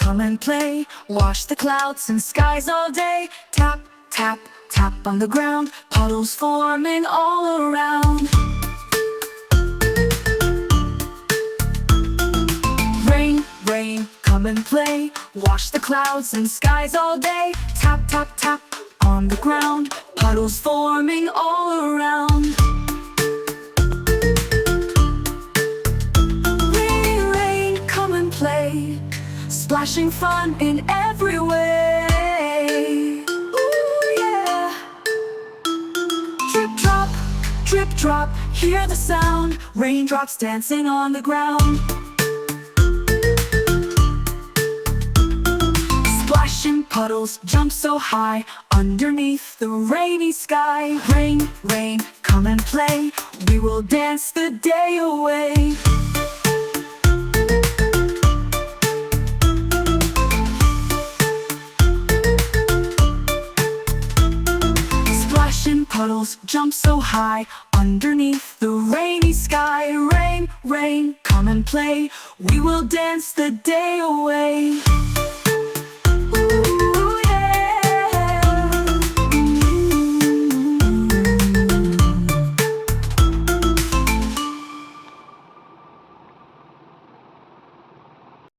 come and play. Wash the clouds and skies all day. Tap, tap, tap on the ground, puddles forming all around. Rain, rain, come and play. Wash the clouds and skies all day. Tap, tap, tap on the ground, puddles forming all around. Rain, rain, come and play. Splashing fun in every way. Ooh, yeah. Drip, drop, hear the sound. Raindrops dancing on the ground. Splashing puddles jump so high underneath the rainy sky. Rain, rain, come and play. We will dance the day away. Splashing puddles jump so high underneath the rainy sky. Rain, rain, come and play. We will dance the day away.